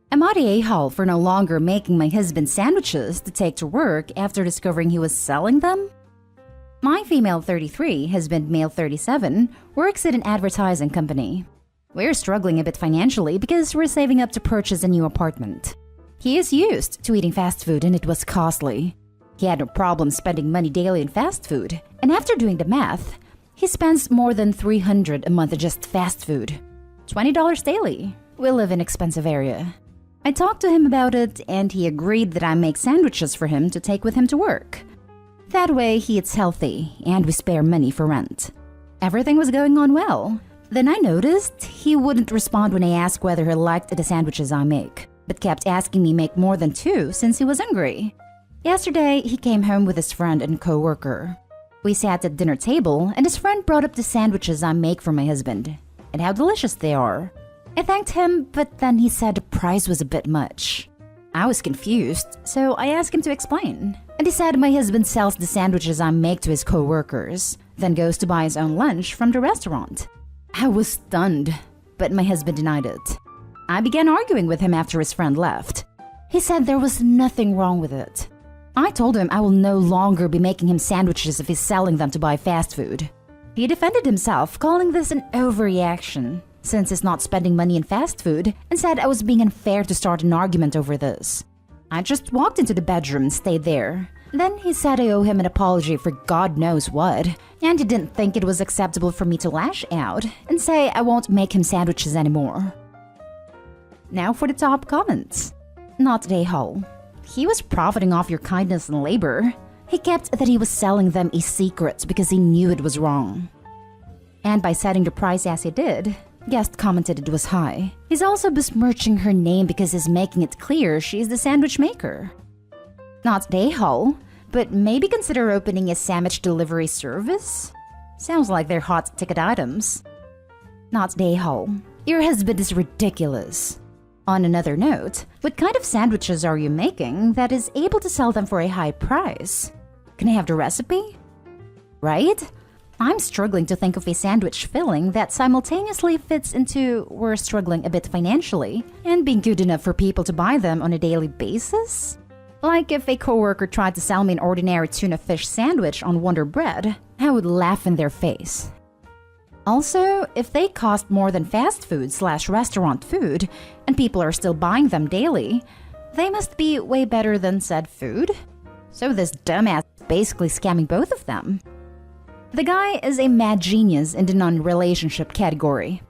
Am I the a-hole for no longer making my husband sandwiches to take to work after discovering he was selling them? My female 33, husband male 37, works at an advertising company. We're struggling a bit financially because we're saving up to purchase a new apartment. He is used to eating fast food and it was costly. He had no problem spending money daily on fast food, and after doing the math, he spends more than $300 a month on just fast food. $20 daily. We live in an expensive area. I talked to him about it and he agreed that I make sandwiches for him to take with him to work. That way he eats healthy and we spare money for rent. Everything was going on well. Then I noticed he wouldn't respond when I asked whether he liked the sandwiches I make, but kept asking me make more than 2 since he was hungry. Yesterday, he came home with his friend and co-worker. We sat at dinner table and his friend brought up the sandwiches I make for my husband and how delicious they are. I thanked him, but then he said the price was a bit much. I was confused, so I asked him to explain. And he said my husband sells the sandwiches I make to his co-workers, then goes to buy his own lunch from the restaurant. I was stunned, but my husband denied it. I began arguing with him after his friend left. He said there was nothing wrong with it. I told him I will no longer be making him sandwiches if he's selling them to buy fast food. He defended himself, calling this an overreaction, since he's not spending money in fast food, and said I was being unfair to start an argument over this. I just walked into the bedroom and stayed there. Then he said I owe him an apology for God knows what, and he didn't think it was acceptable for me to lash out and say I won't make him sandwiches anymore. Now for the top comments. Not a-hole. He was profiting off your kindness and labor. He kept that he was selling them a secret because he knew it was wrong. And by setting the price as he did, guest commented it was high. He's also besmirching her name because he's making it clear she's the sandwich maker. Not the a-hole, but maybe consider opening a sandwich delivery service? Sounds like they're hot ticket items. Not the a-hole. Your husband is ridiculous. On another note, what kind of sandwiches are you making that is able to sell them for a high price? Can I have the recipe? Right? I'm struggling to think of a sandwich filling that simultaneously fits into we're struggling a bit financially and being good enough for people to buy them on a daily basis. Like if a coworker tried to sell me an ordinary tuna fish sandwich on Wonder Bread, I would laugh in their face. Also, if they cost more than fast food/restaurant food and people are still buying them daily, they must be way better than said food. So this dumbass is basically scamming both of them. The guy is a mad genius in the non-relationship category.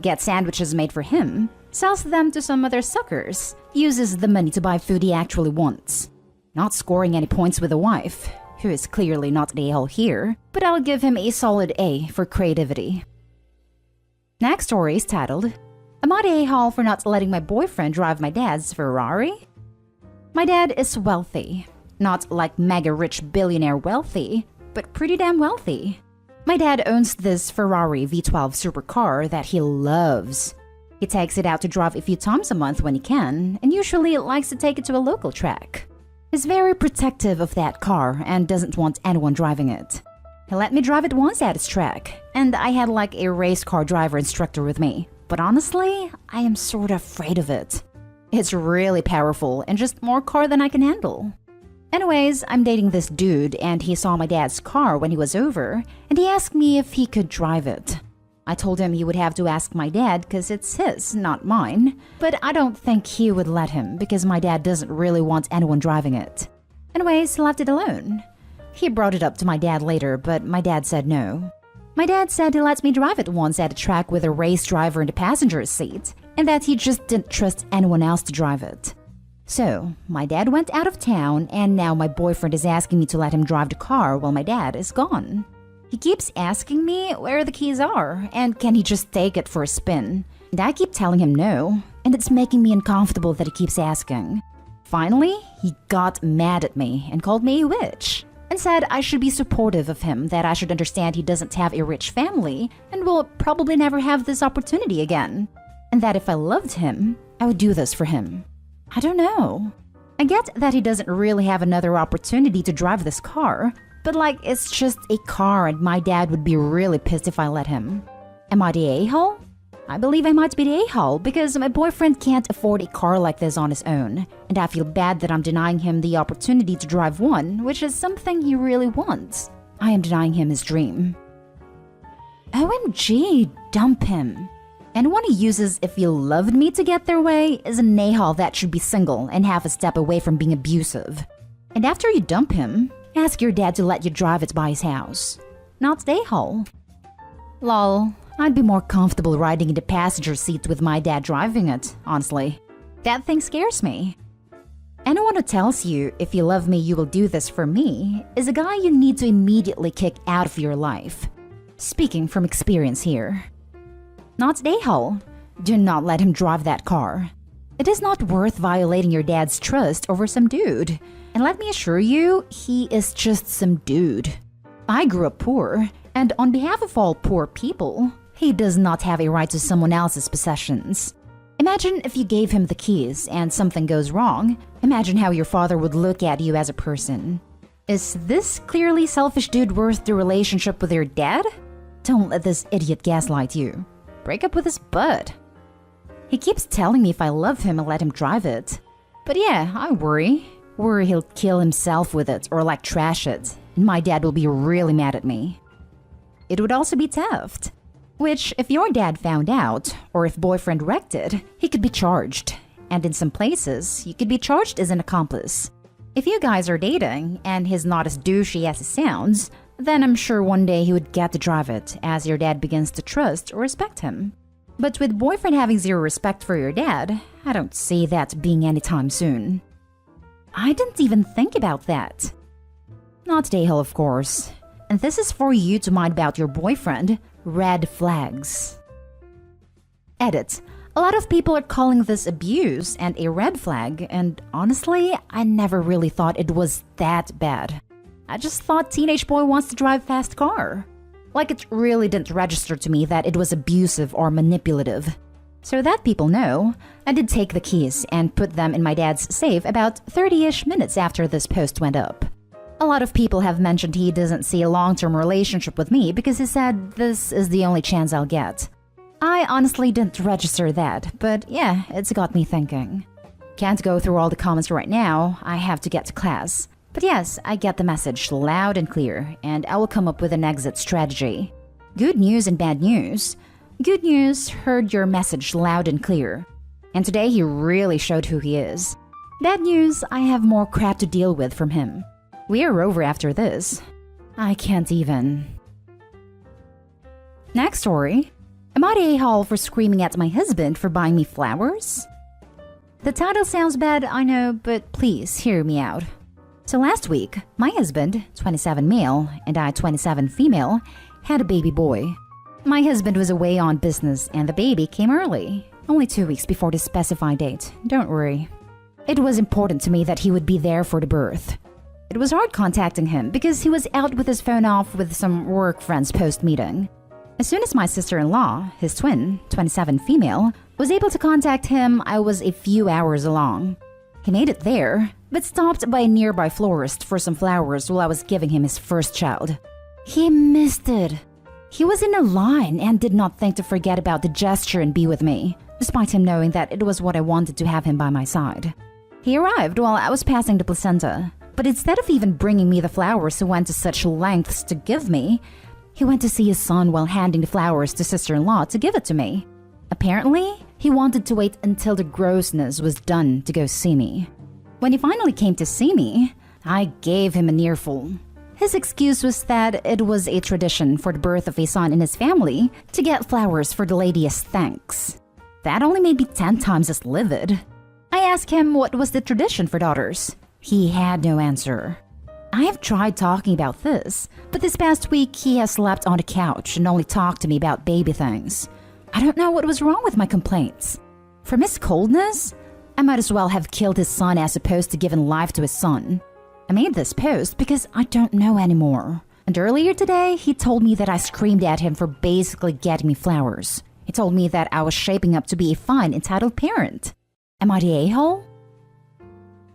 Gets sandwiches made for him, sells them to some other suckers, uses the money to buy food he actually wants. Not scoring any points with a wife, who is clearly not the a-hole here, but I'll give him a solid A for creativity. Next story is titled, Am I the a-hole for not letting my boyfriend drive my dad's Ferrari? My dad is wealthy. Not like mega rich billionaire wealthy, but pretty damn wealthy. My dad owns this Ferrari V12 supercar that he loves. He takes it out to drive a few times a month when he can, and usually likes to take it to a local track. He's very protective of that car and doesn't want anyone driving it. He let me drive it once at his track, and I had like a race car driver instructor with me. But honestly, I am sort of afraid of it. It's really powerful and just more car than I can handle. Anyways, I'm dating this dude and he saw my dad's car when he was over and he asked me if he could drive it. I told him he would have to ask my dad because it's his, not mine. But I don't think he would let him because my dad doesn't really want anyone driving it. Anyways, he left it alone. He brought it up to my dad later, but my dad said no. My dad said he let me drive it once at a track with a race driver in the passenger seat and that he just didn't trust anyone else to drive it. So, my dad went out of town and now my boyfriend is asking me to let him drive the car while my dad is gone. He keeps asking me where the keys are and can he just take it for a spin. And I keep telling him no, and it's making me uncomfortable that he keeps asking. Finally, he got mad at me and called me a witch and said I should be supportive of him, that I should understand he doesn't have a rich family and will probably never have this opportunity again, and that if I loved him, I would do this for him. I don't know. I get that he doesn't really have another opportunity to drive this car, but like it's just a car and my dad would be really pissed if I let him. Am I the a-hole? I believe I might be the a-hole because my boyfriend can't afford a car like this on his own, and I feel bad that I'm denying him the opportunity to drive one, which is something he really wants. I am denying him his dream. OMG, dump him. Anyone who uses "if you loved me" to get their way is an a-hole that should be single and half a step away from being abusive. And after you dump him, ask your dad to let you drive it by his house. Not the a-hole. Lol, I'd be more comfortable riding in the passenger seat with my dad driving it, honestly. That thing scares me. Anyone who tells you, "if you love me, you will do this for me," is a guy you need to immediately kick out of your life. Speaking from experience here. Not the a-hole. Do not let him drive that car. It is not worth violating your dad's trust over some dude. And let me assure you, he is just some dude. I grew up poor, and on behalf of all poor people, he does not have a right to someone else's possessions. Imagine if you gave him the keys and something goes wrong. Imagine how your father would look at you as a person. Is this clearly selfish dude worth the relationship with your dad? Don't let this idiot gaslight you. Break up with his butt. He keeps telling me if I love him, I'll let him drive it. But yeah, I worry. Worry he'll kill himself with it or like trash it, and my dad will be really mad at me. It would also be theft. Which, if your dad found out, or if boyfriend wrecked it, he could be charged. And in some places, you could be charged as an accomplice. If you guys are dating, and he's not as douchey as he sounds, then I'm sure one day he would get to drive it, as your dad begins to trust or respect him. But with boyfriend having zero respect for your dad, I don't see that being anytime soon. I didn't even think about that. Not the a-hole, of course. And this is for you to mind about your boyfriend. Red flags. Edit. A lot of people are calling this abuse and a red flag, and honestly, I never really thought it was that bad. I just thought teenage boy wants to drive fast car. Like it really didn't register to me that it was abusive or manipulative. So that people know, I did take the keys and put them in my dad's safe about 30-ish minutes after this post went up. A lot of people have mentioned he doesn't see a long-term relationship with me because he said this is the only chance I'll get. I honestly didn't register that, but yeah, it's got me thinking. Can't go through all the comments right now, I have to get to class. But yes, I get the message loud and clear, and I will come up with an exit strategy. Good news and bad news. Good news, heard your message loud and clear. And today he really showed who he is. Bad news, I have more crap to deal with from him. We are over after this. I can't even. Next story. Am I the a-hole for screaming at my husband for buying me flowers? The title sounds bad, I know, but please hear me out. So last week, my husband, 27 male, and I, 27 female, had a baby boy. My husband was away on business and the baby came early. Only 2 weeks before the specified date, don't worry. It was important to me that he would be there for the birth. It was hard contacting him because he was out with his phone off with some work friends post-meeting. As soon as my sister-in-law, his twin, 27 female, was able to contact him, I was a few hours along. He made it there, but stopped by a nearby florist for some flowers while I was giving him his first child. He missed it. He was in a line and did not think to forget about the gesture and be with me, despite him knowing that it was what I wanted to have him by my side. He arrived while I was passing the placenta, but instead of even bringing me the flowers he went to such lengths to give me, he went to see his son while handing the flowers to sister-in-law to give it to me. Apparently, he wanted to wait until the grossness was done to go see me. When he finally came to see me, I gave him an earful. His excuse was that it was a tradition for the birth of a son in his family to get flowers for the lady as thanks. That only made me 10 times as livid. I asked him what was the tradition for daughters. He had no answer. I have tried talking about this, but this past week he has slept on the couch and only talked to me about baby things. I don't know what was wrong with my complaints. From his coldness, I might as well have killed his son as opposed to giving life to his son. I made this post because I don't know anymore. And earlier today, he told me that I screamed at him for basically getting me flowers. He told me that I was shaping up to be a fine, entitled parent. Am I the a-hole?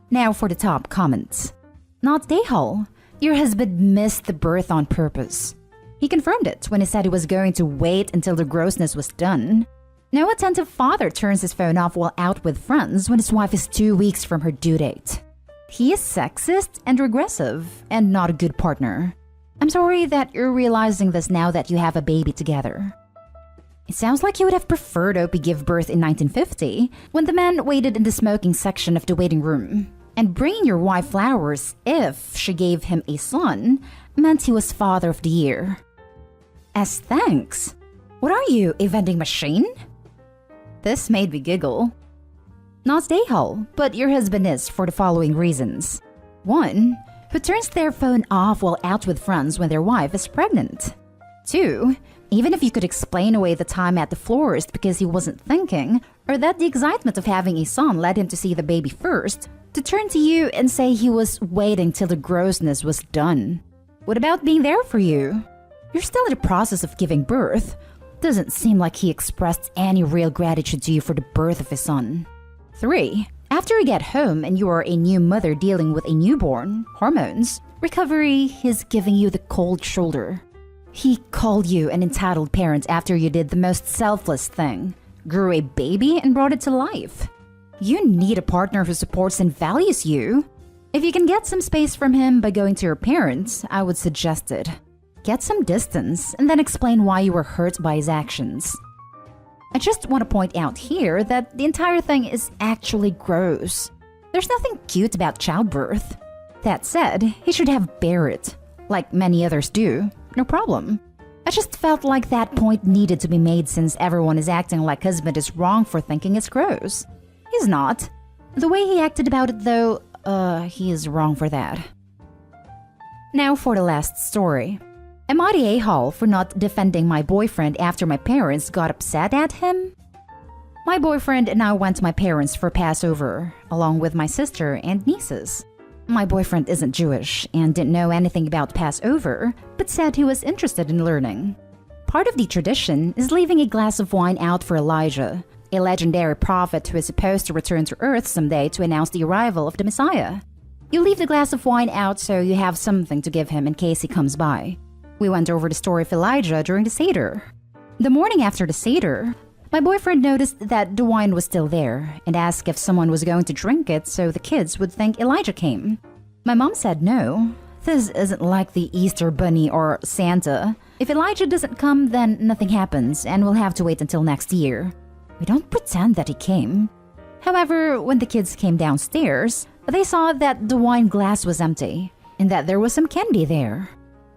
Now for the top comments. Not the a-hole. Your husband missed the birth on purpose. He confirmed it when he said he was going to wait until the grossness was done. No attentive father turns his phone off while out with friends when his wife is 2 weeks from her due date. He is sexist and regressive and not a good partner. I'm sorry that you're realizing this now that you have a baby together. It sounds like you would have preferred Opie give birth in 1950 when the man waited in the smoking section of the waiting room. And bringing your wife flowers if she gave him a son meant he was father of the year. As thanks. What are you, a vending machine? This made me giggle. Not Dayhall, but your husband is for the following reasons. 1. Who turns their phone off while out with friends when their wife is pregnant. 2. Even if you could explain away the time at the florist because he wasn't thinking, or that the excitement of having a son led him to see the baby first, to turn to you and say he was waiting till the grossness was done. What about being there for you? You're still in the process of giving birth. Doesn't seem like he expressed any real gratitude to you for the birth of his son. 3. After you get home and you are a new mother dealing with a newborn, hormones, recovery, he's giving you the cold shoulder. He called you an entitled parent after you did the most selfless thing, grew a baby and brought it to life. You need a partner who supports and values you. If you can get some space from him by going to your parents, I would suggest it. Get some distance and then explain why you were hurt by his actions. I just want to point out here that the entire thing is actually gross. There's nothing cute about childbirth. That said, he should have bear it, like many others do. No problem. I just felt like that point needed to be made since everyone is acting like husband is wrong for thinking it's gross. He's not. The way he acted about it though, he is wrong for that. Now for the last story. Am I the a-hole for not defending my boyfriend after my parents got upset at him? My boyfriend and I went to my parents for Passover, along with my sister and nieces. My boyfriend isn't Jewish and didn't know anything about Passover, but said he was interested in learning. Part of the tradition is leaving a glass of wine out for Elijah, a legendary prophet who is supposed to return to Earth someday to announce the arrival of the Messiah. You leave the glass of wine out so you have something to give him in case he comes by. We went over the story of Elijah during the Seder. The morning after the Seder, my boyfriend noticed that the wine was still there and asked if someone was going to drink it so the kids would think Elijah came. My mom said no. This isn't like the Easter Bunny or Santa. If Elijah doesn't come, then nothing happens and we'll have to wait until next year. We don't pretend that he came. However, when the kids came downstairs, they saw that the wine glass was empty and that there was some candy there.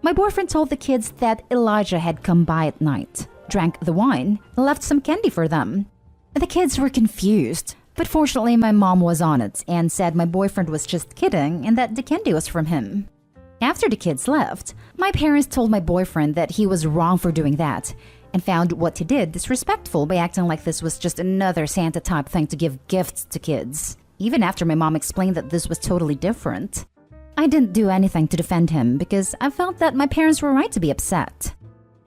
My boyfriend told the kids that Elijah had come by at night, drank the wine, and left some candy for them. The kids were confused, but fortunately my mom was on it and said my boyfriend was just kidding and that the candy was from him. After the kids left, my parents told my boyfriend that he was wrong for doing that and found what he did disrespectful by acting like this was just another Santa-type thing to give gifts to kids, even after my mom explained that this was totally different. I didn't do anything to defend him because I felt that my parents were right to be upset.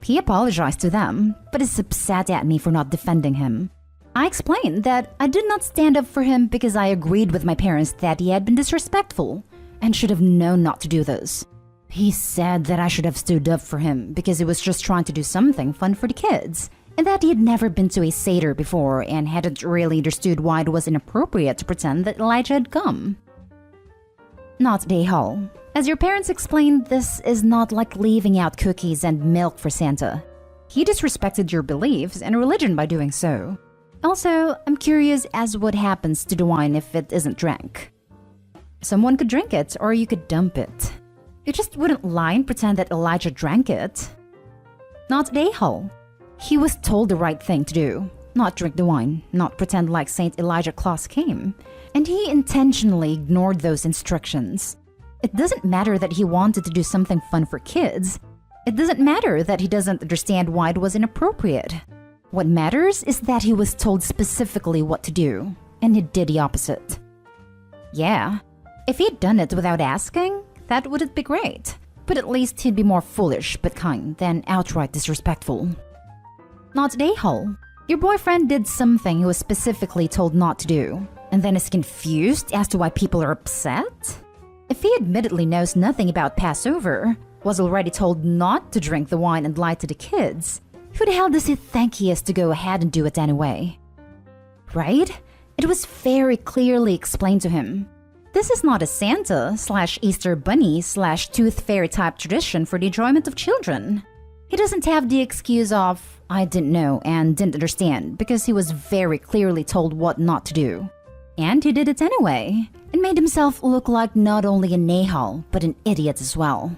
He apologized to them, but is upset at me for not defending him. I explained that I did not stand up for him because I agreed with my parents that he had been disrespectful and should have known not to do this. He said that I should have stood up for him because he was just trying to do something fun for the kids, and that he had never been to a Seder before and hadn't really understood why it was inappropriate to pretend that Elijah had come. Not Dayhall. As your parents explained, this is not like leaving out cookies and milk for Santa. He disrespected your beliefs and religion by doing so. Also, I'm curious as what happens to the wine if it isn't drank. Someone could drink it or you could dump it. You just wouldn't lie and pretend that Elijah drank it. Not Dayhall. He was told the right thing to do. Not drink the wine, not pretend like Saint Elijah Claus came. And he intentionally ignored those instructions. It doesn't matter that he wanted to do something fun for kids. It doesn't matter that he doesn't understand why it was inappropriate. What matters is that he was told specifically what to do, and he did the opposite. Yeah, if he'd done it without asking, that wouldn't be great. But at least he'd be more foolish but kind than outright disrespectful. Not Dayhall. Your boyfriend did something he was specifically told not to do, and then is confused as to why people are upset? If he admittedly knows nothing about Passover, was already told not to drink the wine and lie to the kids, Who the hell does he think he is to go ahead and do it anyway? Right? It was very clearly explained to him. This is not a Santa/Easter Bunny/Tooth Fairy type tradition for the enjoyment of children. He doesn't have the excuse of, I didn't know and didn't understand, because he was very clearly told what not to do. And he did it anyway, and made himself look like not only a nahal, but an idiot as well.